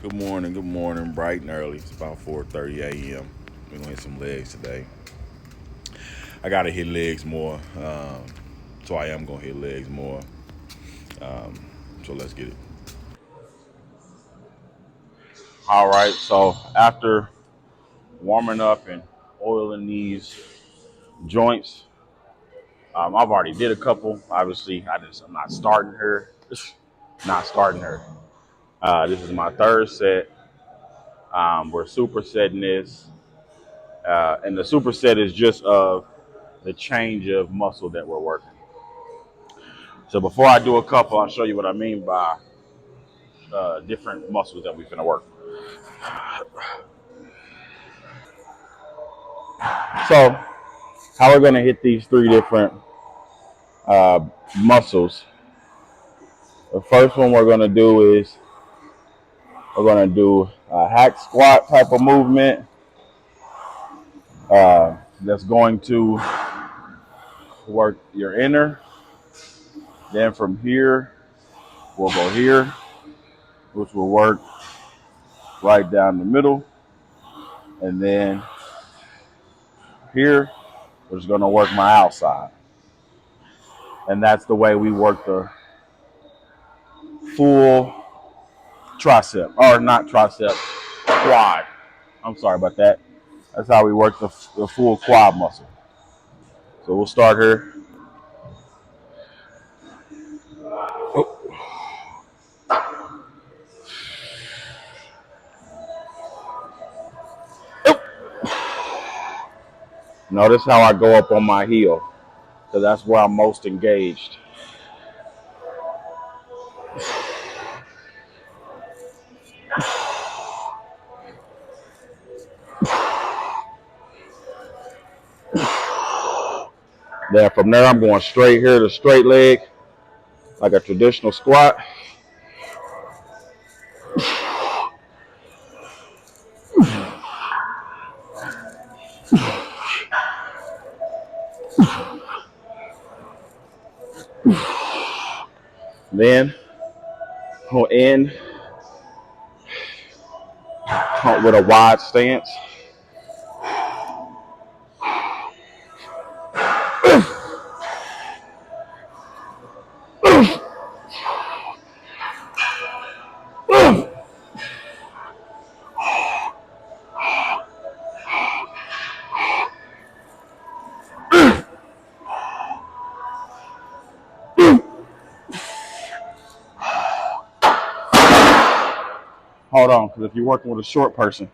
Good morning, bright and early. It's about 4:30 a.m. We're gonna hit some legs today. I gotta hit legs more, so I am gonna hit legs more. Um, so let's get it. All right. So after warming up and oiling these joints, I've already did a couple. Obviously, I'm not starting her. Not starting her. This is my third set. We're supersetting this, and the superset is just of the change of muscle that we're working. So before I do a couple, I'll show you what I mean by different muscles that we're going to work. So how we're going to hit these three different uh, muscles. The first one we're going to do is we're going to do a hack squat type of movement that's going to work your inner. Then from here, we'll go here, which will work right down the middle. And then here, which is going to work my outside. And that's the way we work the full tricep, or not tricep, quad. I'm sorry about that. That's how we work the full quad muscle. So we'll start here. Notice how I go up on my heel, because that's where I'm most engaged. Then from there, I'm going straight here to straight leg, like a traditional squat. Then we'll end with a wide stance. Hold on, because if you're working with a short person.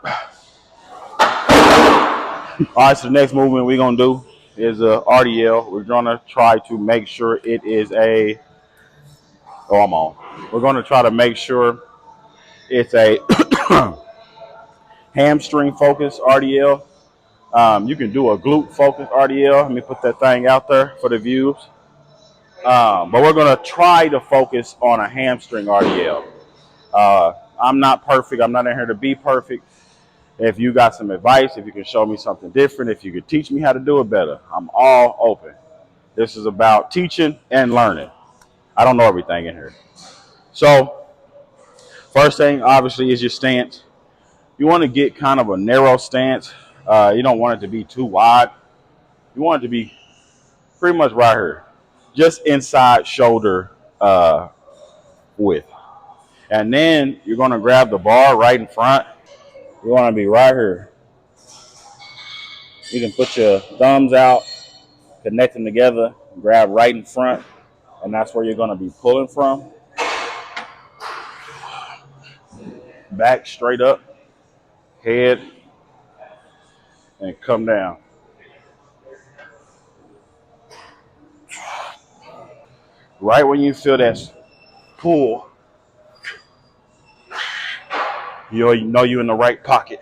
All right, so the next movement we're going to do is a RDL. We're going to try to make sure it is a, oh, I'm on. We're going to try to make sure it's a hamstring focused RDL. You can do a glute focused RDL. Let me put that thing out there for the views. But we're going to try to focus on a hamstring RDL. I'm not perfect. I'm not in here to be perfect. If you got some advice, if you can show me something different, if you could teach me how to do it better, I'm all open. This is about teaching and learning. I don't know everything in here. So first thing, obviously, is your stance. You want to get kind of a narrow stance. You don't want it to be too wide. You want it to be pretty much right here, just inside shoulder width. And then you're going to grab the bar right in front. You want to be right here. You can put your thumbs out, connect them together, grab right in front, and that's where you're going to be pulling from. Back straight up, head, and come down. Right when you feel that pull, you know you're in the right pocket.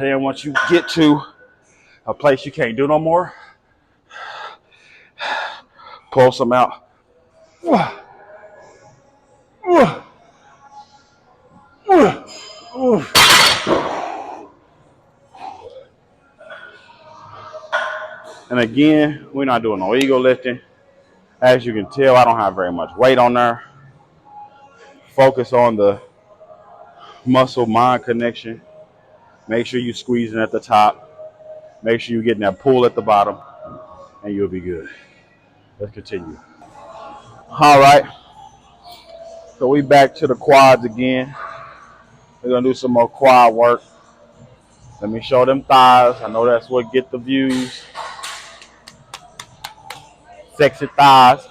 Then once you get to a place you can't do no more, pull some out. again, we're not doing no ego lifting. As you can tell, I don't have very much weight on there. Focus on the muscle-mind connection. Make sure you're squeezing at the top. Make sure you're getting that pull at the bottom, and you'll be good. Let's continue. All right. So we back to the quads again. We're going to do some more quad work. Let me show them thighs. I know that's what get the views. Sexy thighs.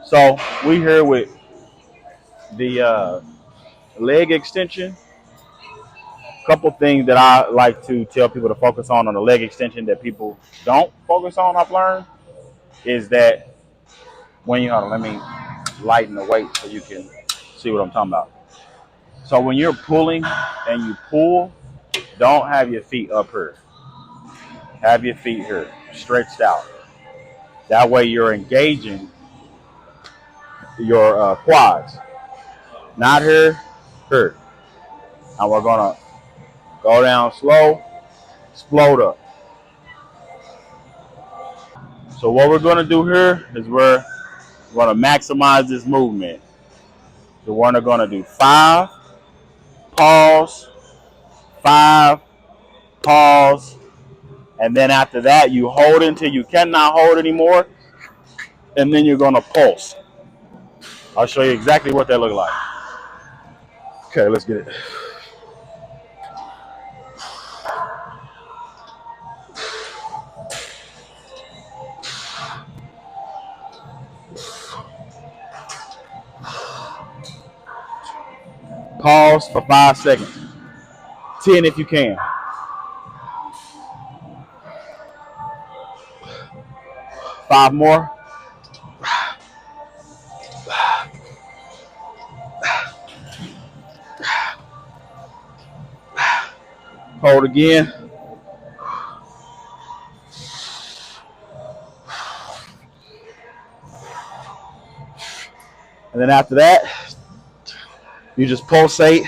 So we here with the leg extension. A couple things that I like to tell people to focus on the leg extension that people don't focus on, I've learned, is that when you, hold on, let me lighten the weight so you can see what I'm talking about. So when you're pulling and you pull, don't have your feet up here. Have your feet here, stretched out. That way you're engaging your quads. Not here, here. And we're gonna go down slow, explode up. So what we're gonna do here is we're gonna maximize this movement. So we're gonna do 5, pause, 5, pause, and then after that you hold until you cannot hold anymore, and then you're gonna pulse. I'll show you exactly what that looks like. Okay, let's get it. Pause for 5 seconds. 10 if you can. Five more. Hold again. And then after that, you just pulsate.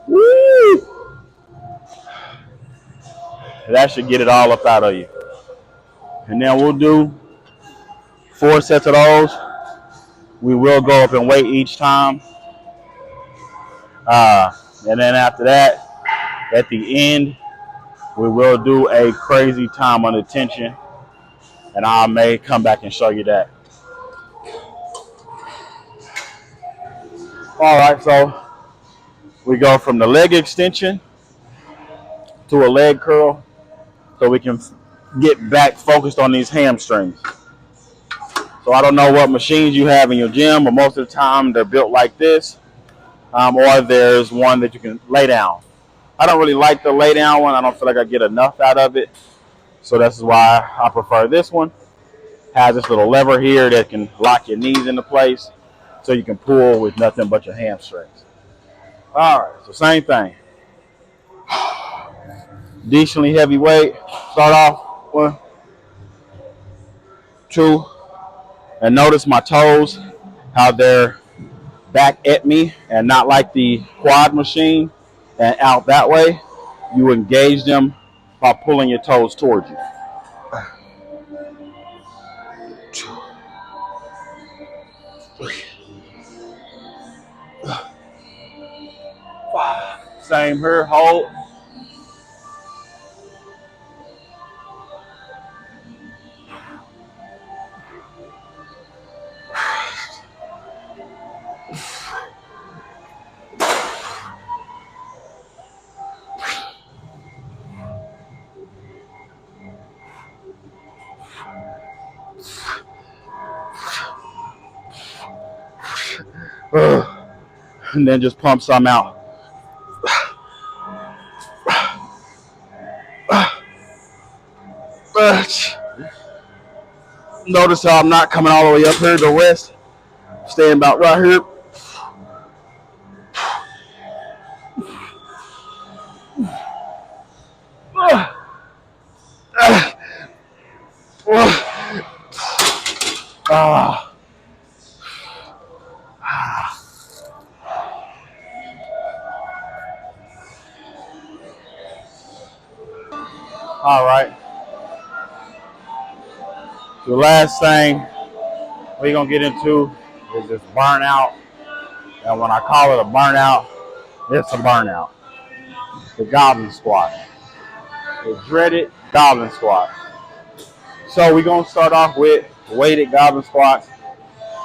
Woo! That should get it all up out of you. And then we'll do 4 sets of those. We will go up in weight each time. And then after that, at the end, we will do a crazy time under tension. And I may come back and show you that. All right, so we go from the leg extension to a leg curl so we can get back focused on these hamstrings. So I don't know what machines you have in your gym, but most of the time they're built like this, or there's one that you can lay down. I don't really like the lay down one. I don't feel like I get enough out of it. So this is why I prefer this one. Has this little lever here that can lock your knees into place so you can pull with nothing but your hamstrings. All right, so same thing. Decently heavy weight. Start off 1, 2, and notice my toes, how they're back at me and not like the quad machine and out that way. You engage them by pulling your toes towards you. 2, 3, 5. Same here, hold. And then just pump some out. Notice how I'm not coming all the way up here to the west. Staying about right here. All right. The last thing we're going to get into is this burnout. And when I call it a burnout, it's a burnout. The Goblin Squat. The dreaded Goblin Squat. So we're going to start off with weighted Goblin Squats.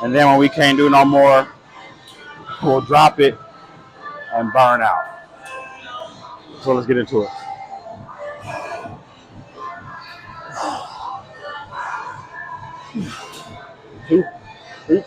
And then when we can't do no more, we'll drop it and burn out. So let's get into it. Two, three.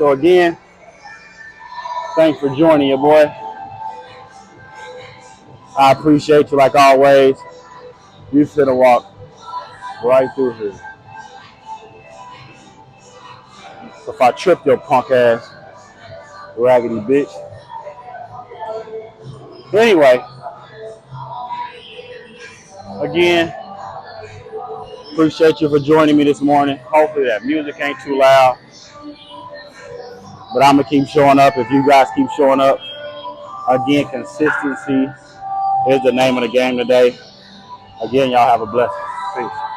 So again, thanks for joining your boy. I appreciate you like always. You should have walked right through here. So if I trip your punk ass, raggedy bitch. Anyway, again, appreciate you for joining me this morning. Hopefully that music ain't too loud. But I'm going to keep showing up if you guys keep showing up. Again, consistency is the name of the game today. Again, y'all have a blessing. Peace.